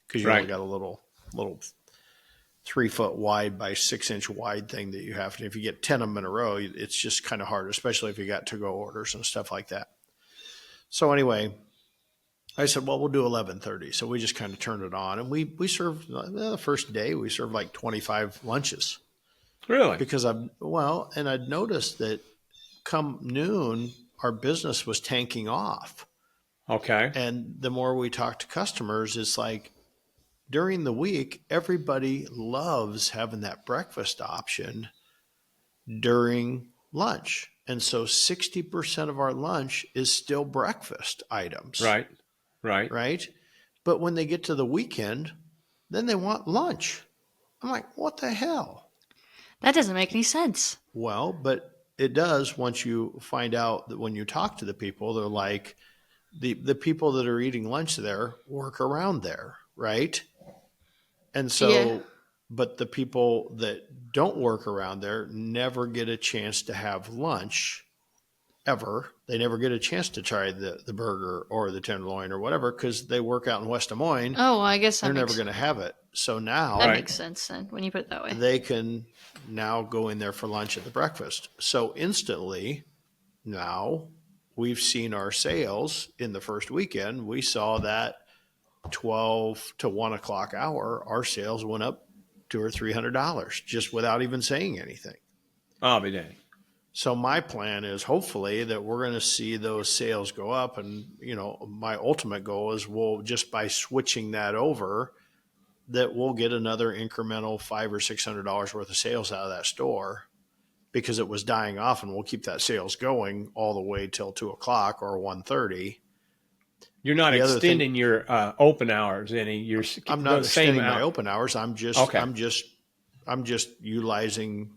because you Right. only got a little 3 foot wide by 6 inch wide thing that you have. And if you get 10 of them in a row, it's just kind of hard, especially if you got to go orders and stuff like that. So anyway, I said, well, we'll do 11:30. So we just kind of turned it on and we served the first day, we served like 25 lunches Really? because I'd noticed that come noon, our business was tanking off. Okay. And the more we talk to customers, it's like during the week, everybody loves having that breakfast option during lunch. And so 60% of our lunch is still breakfast items. Right. Right. Right. But when they get to the weekend, then they want lunch. I'm like, what the hell? That doesn't make any sense. Well, but it does once you find out that when you talk to the people, they're like, the people that are eating lunch there work around there, right? And so, Yeah. but the people that don't work around there never get a chance to have lunch ever. They never get a chance to try the burger or the tenderloin or whatever because they work out in West Des Moines. Oh, well, I guess They're that never makes, going to have it. So now that Right. makes sense then when you put it that way. they can now go in there for lunch at the breakfast. So instantly now we've seen our sales in the first weekend. We saw that 12 to 1 o'clock hour, our sales went up $200 or $300 just without even saying anything. I'll be dang. So my plan is hopefully that we're going to see those sales go up. And, my ultimate goal is we'll just by switching that over, that we'll get another incremental $500 or $600 worth of sales out of that store because it was dying off, and we'll keep that sales going all the way till 2 o'clock or 1:30. You're not The other extending your open hours any. You're I'm not the same extending my hour. open hours. I'm just utilizing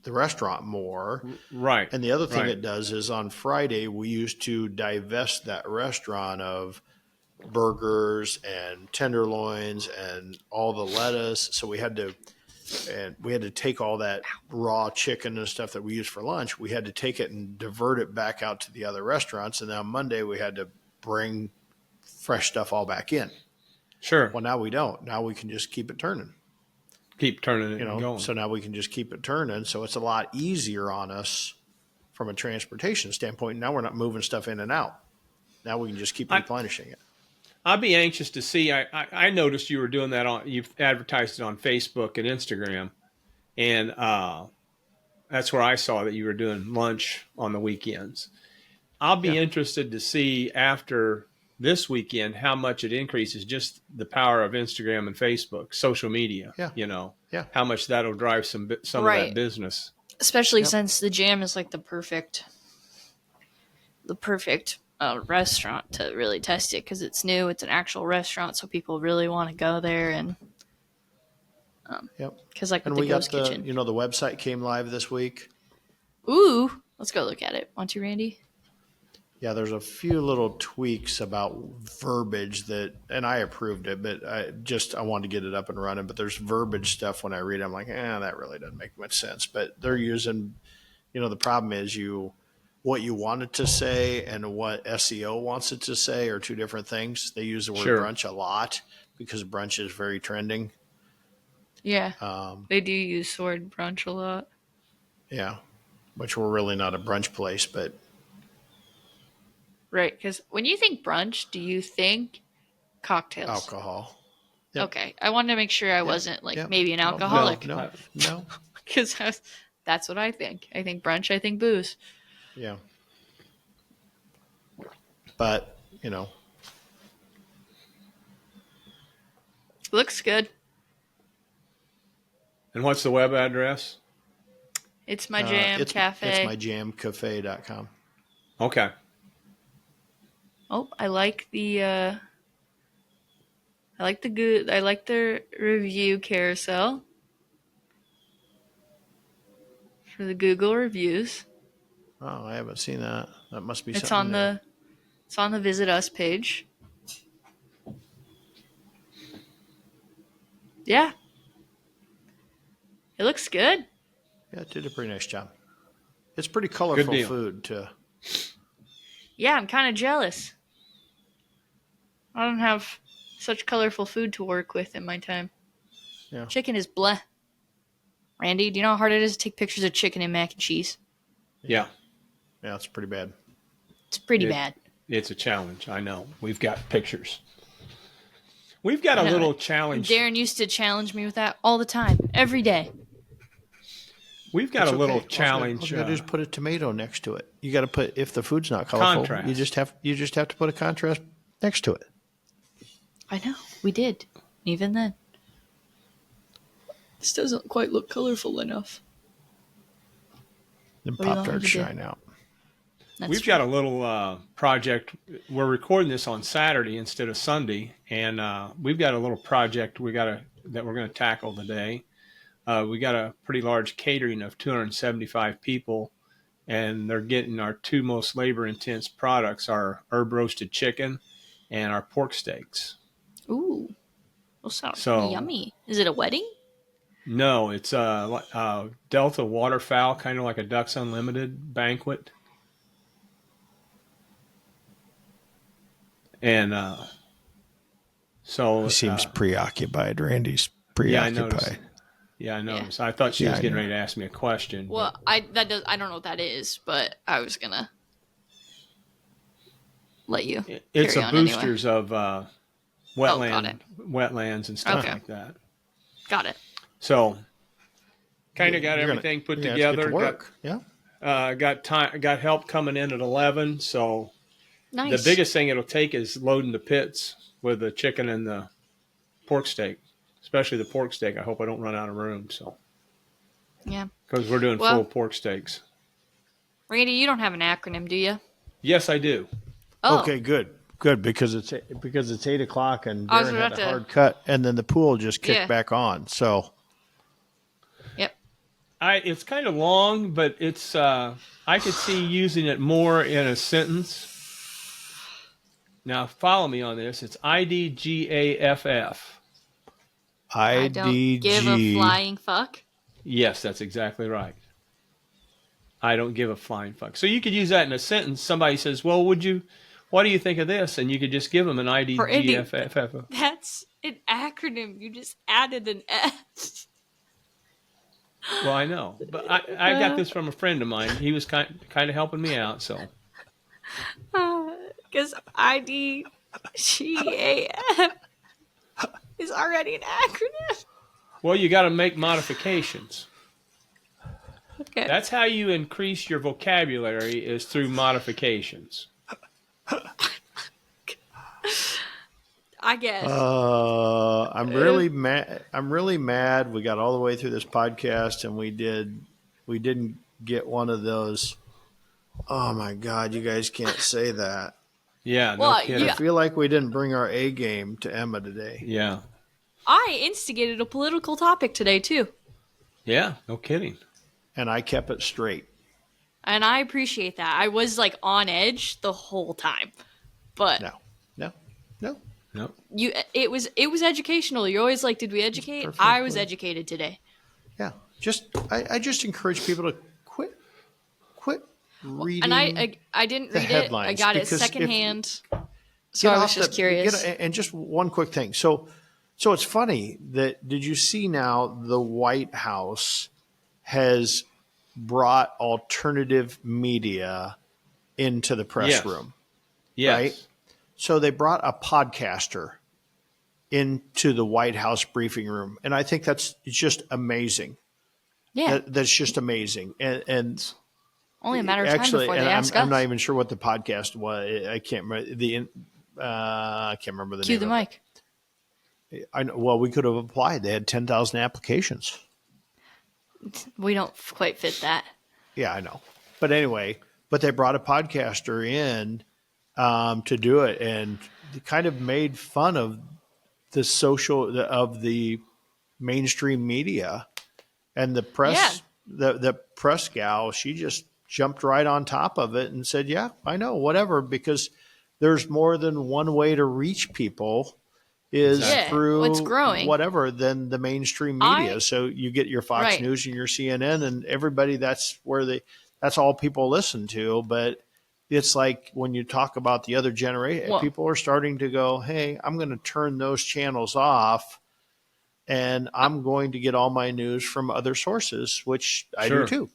the restaurant more. Right. And the other thing Right. it does is on Friday, we used to divest that restaurant of burgers and tenderloins and all the lettuce. So we had to take all that raw chicken and stuff that we use for lunch. We had to take it and divert it back out to the other restaurants. And then on Monday we had to bring fresh stuff all back in. Sure. Well, now we don't. Now we can just keep it turning. Keep turning it You know, and going. so now we can just keep it turning. So it's a lot easier on us from a transportation standpoint. Now we're not moving stuff in and out. Now we can just keep replenishing it. I'd be anxious to see. I noticed you were doing that you've advertised it on Facebook and Instagram, and that's where I saw that you were doing lunch on the weekends. I'll be interested to see after this weekend how much it increases, just the power of Instagram and Facebook, social media. Yeah. You know, Yeah. how much that'll drive some of that business. Especially since the Jam is like the perfect restaurant to really test it because it's new. It's an actual restaurant, so people really want to go there. And because like And with we the got Ghost the, Kitchen. you know, the website came live this week. Ooh, let's go look at it. Want to, Randy? Yeah, there's a few little tweaks about verbiage that, and I approved it, but I wanted to get it up and running. But there's verbiage stuff when I read it, I'm like, that really doesn't make much sense. But they're using, you know, the problem is what you want it to say and what SEO wants it to say are two different things. They use the word brunch a lot because brunch is very trending. Yeah, they do use the word brunch a lot. Yeah, which we're really not a brunch place, but. Right, because when you think brunch, do you think cocktails? Alcohol. Yep. Okay, I wanted to make sure I wasn't maybe an alcoholic. No. Because that's what I think. I think brunch, I think booze. Yeah. But, you know. Looks good. And what's the web address? It's my jam cafe. It's myjamcafe.com. Okay. Oh, I like the review carousel for the Google reviews. Oh, I haven't seen that. That must be It's something on the Visit Us page. Yeah. It looks good. Yeah, it did a pretty nice job. It's pretty colorful food too. Yeah, I'm kind of jealous. I don't have such colorful food to work with in my time. Yeah. Chicken is bleh. Randy, do you know how hard it is to take pictures of chicken and mac and cheese? Yeah. Yeah, it's pretty bad. It's pretty bad. It's a challenge. I know. We've got pictures. We've got a little challenge. Darren used to challenge me with that all the time, every day. We've got a little challenge. All you gotta do is put a tomato next to it. You got to put, if the food's not colorful, contrast. you just have to put a contrast next to it. I know, we did. Even then. This doesn't quite look colorful enough. Then What do you want Pop-Tarts me to do? shine out. We've got a little project. We're recording this on Saturday instead of Sunday, and we've got a little project that we're going to tackle today. We got a pretty large catering of 275 people, and they're getting our two most labor-intense products: our herb roasted chicken and our pork steaks. Ooh, those sound So- yummy. Is it a wedding? No, it's a Delta waterfowl, kind of like a Ducks Unlimited banquet. And so He seems preoccupied. Randy's yeah, I preoccupied. noticed. Yeah, I noticed. I thought she Yeah, was I getting know. ready to ask me a question. Well, I don't know what that is, but I was gonna let you. It's carry a on anyway. boosters of got wetlands and stuff Okay. like that. Got it. So, kind of got You're gonna- everything put you're gonna have to get together. to work. Yeah. Got help coming in at 11. So Nice. the biggest thing it'll take is loading the pits with the chicken and the pork steak, especially the pork steak. I hope I don't run out of room. So Yeah. because we're doing Well- full pork steaks. Randy, you don't have an acronym, do you? Yes, I do. Oh, Okay, good. Good, because it's 8:00 and I was Darren about had a to- hard cut, and then the pool just kicked Yeah. back on. So Yep. It's kind of long, but it's I could see using it more in a sentence. Now follow me on this. It's IDGAFF. I don't give a IDG. flying fuck. Yes, that's exactly right. I don't give a flying fuck. So you could use that in a sentence. Somebody says, "Well, what do you think of this?" And you could just give them an IDGAFF. That's an acronym. You just added an F. Well, I know, but I got this from a friend of mine. He was kind of helping me out. So Because IDGAF is already an acronym. well, you got to make modifications. Okay. That's how you increase your vocabulary is through modifications. I guess. I'm really mad. I'm really mad. We got all the way through this podcast and we didn't get one of those. Oh my God, you guys can't say that. Yeah, no Well, kidding. I feel like we didn't bring our A game to Emma today. Yeah, I instigated a political topic today, too. yeah, no kidding. And I kept it straight. And I appreciate that. I was like on edge the whole time. But No. No, it was educational. You're always like, did we educate? Perfect. I was educated today. Yeah. I just encourage people to quit reading. And I didn't the read it. I headlines, got it because secondhand. So get I was off just the- curious. And just one quick thing. So it's funny that did you see now the White House has brought alternative media into the press Yes. room? yes, Right? So they brought a podcaster into the White House briefing room, and I think it's just amazing. Yeah. That's just amazing. And Only a matter of time actually, before they and ask I'm us. not even sure what the podcast was. I can't remember I can't remember the Cue name. the of mic. it. I know. Well, we could have applied. They had 10,000 applications. We don't quite fit that. Yeah, I know. But anyway, they brought a podcaster in to do it, and they kind of made fun of the mainstream media and the press. The press gal, she just jumped right on top of it and said, "Yeah, I know, whatever," because there's more than one way to reach people. Is Yeah, through it's growing. whatever than the mainstream media. I- So you get your Fox Right. News and your CNN and everybody. That's all people listen to. But it's like when you talk about the other generation, Well- people are starting to go, "Hey, I'm going to turn those channels off, and I'm going to get all my news from other sources," which I Sure. do too.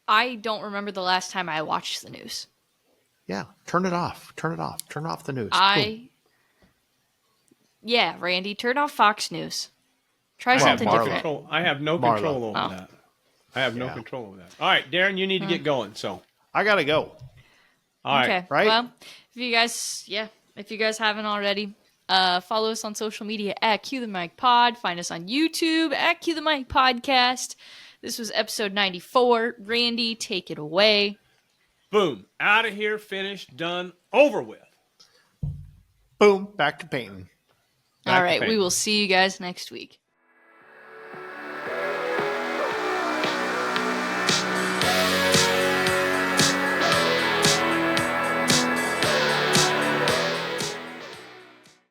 I don't remember the last time I watched the news. Yeah, turn it off. Turn off the news. Boom. Yeah, Randy, turn off Fox News. Try I have something no Marlo. different. control. I have no Marlo. control over Oh. that. I have no Yeah. control over that. All right, Darren, you need to get going. So, I gotta go. all right. Okay. right? Well, if you guys haven't already, follow us on social media at Cue the Mic Pod. Find us on YouTube at Cue the Mic Podcast. This was episode 94. Randy, take it away. Boom. Out of here, finished, done, over with. Boom, back to painting. Back All to right. paint. We will see you guys next week.